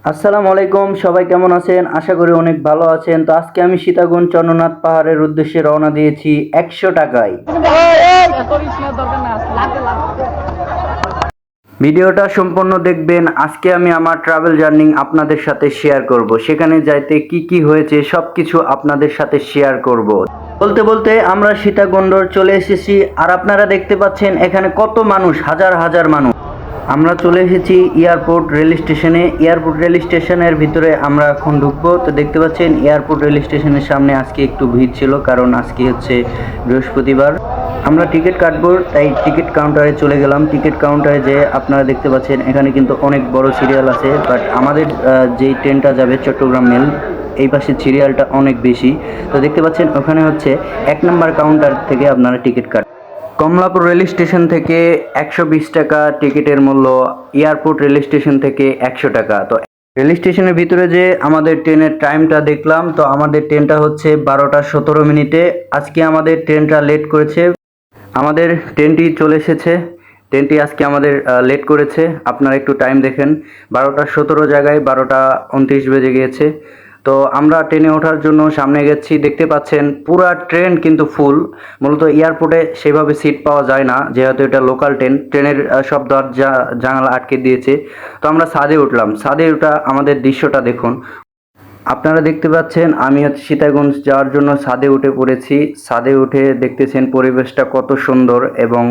আসসালামু আলাইকুম, সবাই কেমন আছেন? আশা করি অনেক ভালো আছেন। তো আজকে আমি সীতাকুণ্ড চন্দ্রনাথ পাহাড়ের উদ্দেশ্যে রওনা দিয়েছি 100 টাকায়। ভিডিওটা সম্পূর্ণ দেখবেন। আজকে আমি আমার ট্রাভেল জার্নি আপনাদের সাথে শেয়ার করব। সেখানে যাইতে কি কি হয়েছে সবকিছু আপনাদের সাথে শেয়ার করব। বলতে বলতে আমরা সীতাকুণ্ড চলে এসেছি, আর আপনারা দেখতে পাচ্ছেন এখানে কত মানুষ, হাজার হাজার মানুষ। আমরা চলে এসেছি এয়ারপোর্ট রেল স্টেশনে। এয়ারপোর্ট রেল স্টেশনের ভিতরে আমরা এখন ঢুকবো। তো দেখতে পাচ্ছেন এয়ারপোর্ট রেল স্টেশনের সামনে আজকে একটু ভিড় ছিল, কারণ আজকে হচ্ছে বৃহস্পতিবার। আমরা টিকিট কাটবো, তাই টিকিট কাউন্টারে চলে গেলাম। টিকিট কাউন্টারে যে আপনারা দেখতে পাচ্ছেন এখানে কিন্তু অনেক বড় সিরিয়াল আছে, বাট আমাদের যেই ট্রেনটা যাবে চট্টগ্রাম মেল, এই পাশে সিরিয়ালটা অনেক বেশি। তো দেখতে পাচ্ছেন ওখানে হচ্ছে 1 নম্বর কাউন্টার থেকে আপনারা টিকিট কাট। কমলাপুর রেল স্টেশন থেকে 120 টাকা টিকিটের মূল্য, এয়ারপোর্ট রেল স্টেশন থেকে 100 টাকা। তো রেল স্টেশনের ভিতরে যে আমাদের ট্রেনের টাইমটা দেখলাম, তো আমাদের ট্রেনটা হচ্ছে 12টা 17 মিনিটে। আজকে আমাদের ট্রেনটা লেট করেছে। আমাদের ট্রেনটি চলে এসেছে। ট্রেনটি আজকে আমাদের লেট করেছে। আপনারা একটু টাইম দেখেন, 12টা 17 জায়গায় 12টা 29 বেজে গিয়েছে। তো আমরা ট্রেনে ওঠার জন্য সামনে গেছি। দেখতে পাচ্ছেন পুরা ট্রেন কিন্তু ফুল। মূলত এয়ারপোর্টে সেভাবে সিট পাওয়া যায় না, যেহেতু এটা লোকাল ট্রেন। ট্রেনের সব দরজা জানালা আটকে দিয়েছে। তো আমরা ছাদে উঠলাম। ছাদে ওঠা আমাদের দৃশ্যটা দেখুন। আপনারা দেখতে পাচ্ছেন আমি হচ্ছে সীতাকুণ্ড যাওয়ার জন্য ছাদে উঠে পড়েছি। ছাদে উঠে দেখতেছেন পরিবেশটা কত সুন্দর, এবং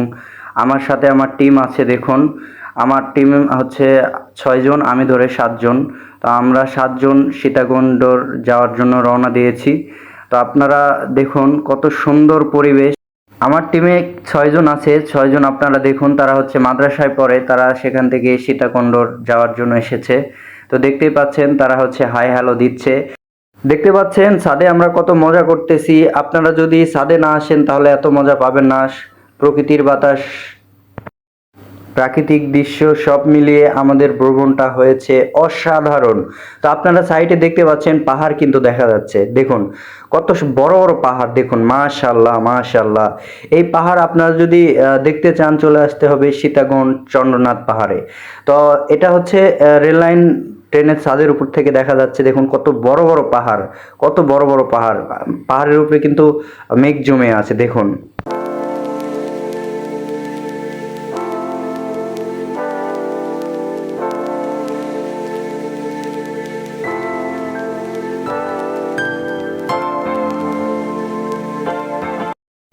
আমার সাথে আমার টিম আছে দেখুন। আমার টিম হচ্ছে 6 জন, আমি ধরে 7 জন। তো আমরা 7 জন সীতাকুণ্ড যাওয়ার জন্য রওনা দিয়েছি। তো আপনারা দেখুন কত সুন্দর পরিবেশ। আমার টিমে 6 জন আছে। 6 জন আপনারা দেখুন, তারা হচ্ছে মাদ্রাসায় পড়ে। তারা সেখান থেকে সীতাকুণ্ড যাওয়ার জন্য এসেছে। তো দেখতেই পাচ্ছেন তারা হচ্ছে হাই হ্যালো দিচ্ছে। দেখতে পাচ্ছেন ছাদে আমরা কত মজা করতেছি। আপনারা যদি ছাদে না আসেন তাহলে এত মজা পাবেন না। প্রকৃতির বাতাস, প্রাকৃতিক দৃশ্য সব মিলিয়ে আমাদের ভ্রমণটা হয়েছে অসাধারণ। তো আপনারা সাইডে দেখতে পাচ্ছেন পাহাড় কিন্তু দেখা যাচ্ছে। দেখুন কত বড় বড় পাহাড়, দেখুন মাশাআল্লাহ মাশাআল্লাহ। এই পাহাড় আপনারা যদি দেখতে চান চলে আসতে হবে সীতাকুণ্ড চন্দ্রনাথ পাহাড়ে। তো এটা হচ্ছে রেল লাইন, ট্রেনের ছাদের উপর থেকে দেখা যাচ্ছে। দেখুন কত বড় বড় পাহাড়, কত বড় বড় পাহাড়। পাহাড়ের উপরে কিন্তু মেঘ জমে আছে দেখুন।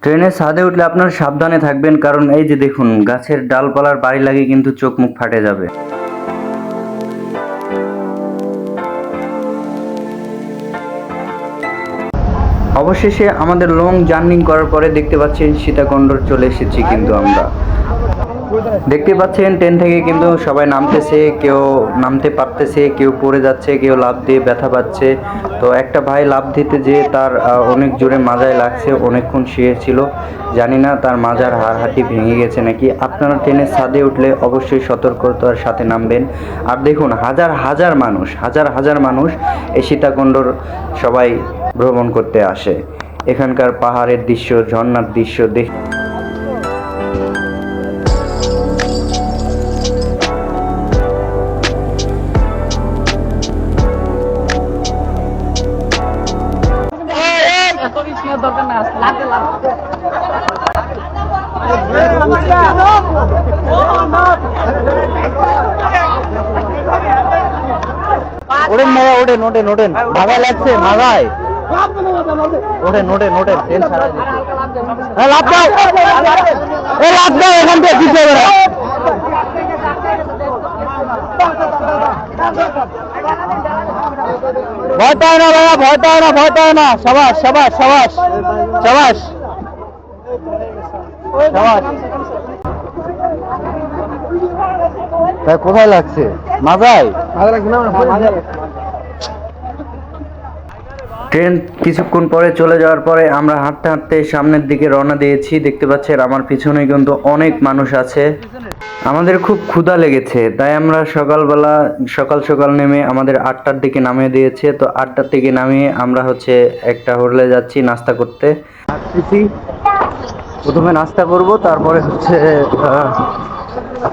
ট্রেনের ছাদে উঠলে আপনারা সাবধানে থাকবেন, কারণ এই যে দেখুন গাছের ডালপালার বাড়ি লাগে কিন্তু চোখ মুখ ফাটে যাবে। অবশেষে আমাদের লং জার্নি করার পরে দেখতে পাচ্ছেন সীতাকুণ্ড চলে এসেছি। কিন্তু আমরা দেখতে পাচ্ছেন ট্রেন থেকে কিন্তু সবাই নামতেছে, কেউ নামতে পারতেছে, কেউ পড়ে যাচ্ছে, কেউ লাফ দিয়ে ব্যথা পাচ্ছে। তো একটা ভাই লাফ দিতে যেয়ে তার অনেক জোরে মাজায় লাগছে, অনেকক্ষণ শুয়েছিল। জানি না তার মাজার হাড়হাটি ভেঙে গেছে নাকি। আপনারা ট্রেনের ছাদে উঠলে অবশ্যই সতর্কতার সাথে নামবেন। আর দেখুন হাজার হাজার মানুষ, হাজার হাজার মানুষ এই সীতাকুণ্ডর সবাই ভ্রমণ করতে আসে। এখানকার পাহাড়ের দৃশ্য, ঝর্ণার দৃশ্য দেখ। ওঠেন মারা, ওঠেন ওঠেন ওঠেন, মাথায় লাগছে মাথায়। ওঠেন ওঠেন ওঠেন, ট্রেন ছাড়া লাভ দাও, লাভ দাও এখান থেকে পিছিয়ে বেড়া। ভয় পায় না ভাইয়া, ভয় পায় না, ভয় পায় না। সাবাস সাবাস সাবাস সাবাস সাবাস। কোথায় লাগছে? মাথায় লাগছে না। ট্রেন কিছুক্ষণ পরে চলে যাওয়ার পরে আমরা হাঁটতে হাঁটতে সামনের দিকে রওনা দিয়েছি। দেখতে পাচ্ছেন আমার পিছনে কিন্তু অনেক মানুষ আছে। আমাদের খুব ক্ষুধা লেগেছে, তাই আমরা সকালবেলা সকাল সকাল নেমে আমাদের 8টার দিকে নামিয়ে দিয়েছে। তো 8টার থেকে নামিয়ে আমরা হচ্ছে একটা হোটেলে যাচ্ছি নাস্তা করতে। প্রথমে নাস্তা করব, তারপরে হচ্ছে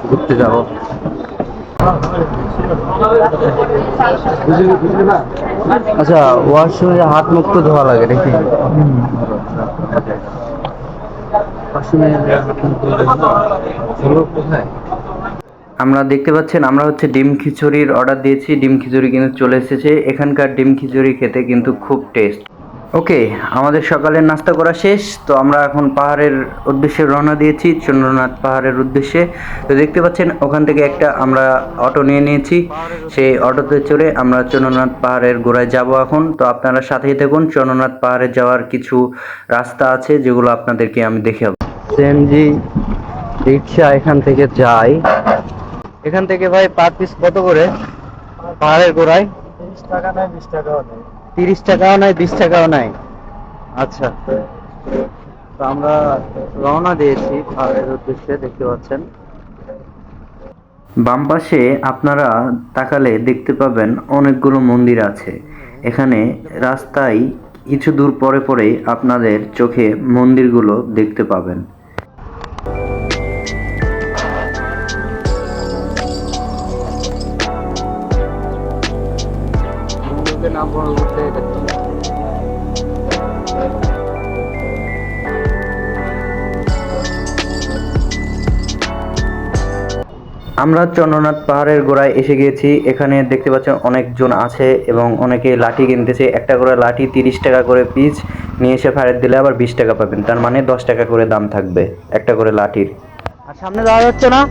ঘুরতে যাব। আচ্ছা, ওয়াশরুমে হাত মুখ তো ধোয়া লাগে নাকি? আমরা দেখতে পাচ্ছেন আমরা হচ্ছে ডিম খিচুড়ির অর্ডার দিয়েছি। ডিম খিচুড়ি কিন্তু চলে এসেছে। এখানকার ডিম খিচুড়ি খেতে কিন্তু খুব টেস্ট। ওকে, আমাদের সকালের নাস্তা করা শেষ। তো আমরা এখন পাহাড়ের উদ্দেশ্যে রওনা দিয়েছি, চন্দ্রনাথ পাহাড়ের উদ্দেশ্যে। তো দেখতে পাচ্ছেন ওখান থেকে একটা আমরা অটো নিয়ে নিয়েছি। সেই অটোতে চড়ে আমরা চন্দ্রনাথ পাহাড়ের গোড়ায় যাব এখন। তো আপনারা সাথেই থাকুন। চন্দ্রনাথ পাহাড়ে যাওয়ার কিছু রাস্তা আছে যেগুলো আপনাদেরকে আমি দেখাবো। সিএনজি রিক্সা এখান থেকে যায়। এখান থেকে ভাই পার পিস কত করে পাহাড়ের গোড়ায়? 30 টাকা নেয়, 20 টাকাও নেয়। 30 টাকাও নাই, 20 টাকাও নাই। আচ্ছা, তো আমরা রওনা দিয়েছি পাহাড়ের উদ্দেশ্যে। দেখতে পাচ্ছেন বাম পাশে আপনারা তাকালে দেখতে পাবেন অনেকগুলো মন্দির আছে। এখানে রাস্তায় কিছু দূর পরে পরে আপনাদের চোখে মন্দিরগুলো দেখতে পাবেন। আমরা চন্দ্রনাথ পাহাড়ের গোড়ায় এসে গিয়েছি। এখানে দেখতে পাচ্ছেন অনেকজন আছে এবং অনেকে লাঠি কিনতেছে। একটা করে লাঠি 30 টাকা করে পিস, নিয়ে এসে ফেরত দিলে আবার 20 টাকা পাবেন। তার মানে 10 টাকা করে দাম থাকবে একটা করে লাঠির। আর সামনে যাওয়া যাচ্ছে না?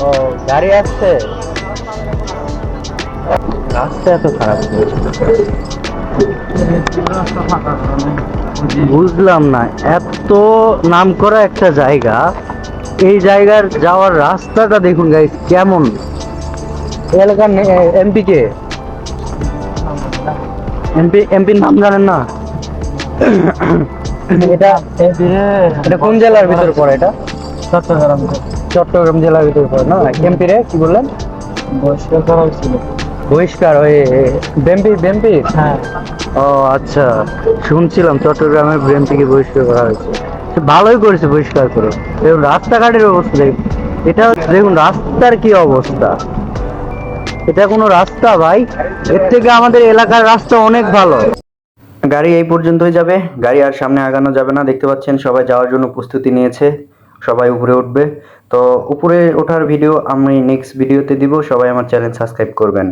ও, গাড়ি আসছে। রাস্তা এত খারাপ, বুঝলাম না। এত নাম করা একটা জায়গা, এই জায়গার যাওয়ার রাস্তাটা দেখুন গাইস কেমন। এলাকার এমপি কে? এমপির নাম জানেন না? এটা এটা কোন জেলার ভিতরে পড়ে? এটা চট্টগ্রাম। চট্টগ্রাম জেলার ভিতরে পড়ে না? এমপি রে কি বললেন? বহিষ্কার করা হয়েছিল। বহিষ্কার হয়ে বিএমপি? হ্যাঁ। ও আচ্ছা, শুনছিলাম চট্টগ্রামের বিএমপিকে বহিষ্কার করা হয়েছে। সে ভালোই করেছে বহিষ্কার করে। দেখুন রাস্তাঘাটের অবস্থা দেখুন। এটা দেখুন রাস্তার কি অবস্থা। এটা কোনো রাস্তা ভাই? এর থেকে আমাদের এলাকার রাস্তা অনেক ভালো। গাড়ি এই পর্যন্তই যাবে, গাড়ি আর সামনে আগানো যাবে না। দেখতে পাচ্ছেন সবাই যাওয়ার জন্য প্রস্তুতি নিয়েছে, সবাই উপরে উঠবে। তো উপরে ওঠার ভিডিও আমি নেক্সট ভিডিওতে দিব। সবাই আমার চ্যানেল সাবস্ক্রাইব করবেন।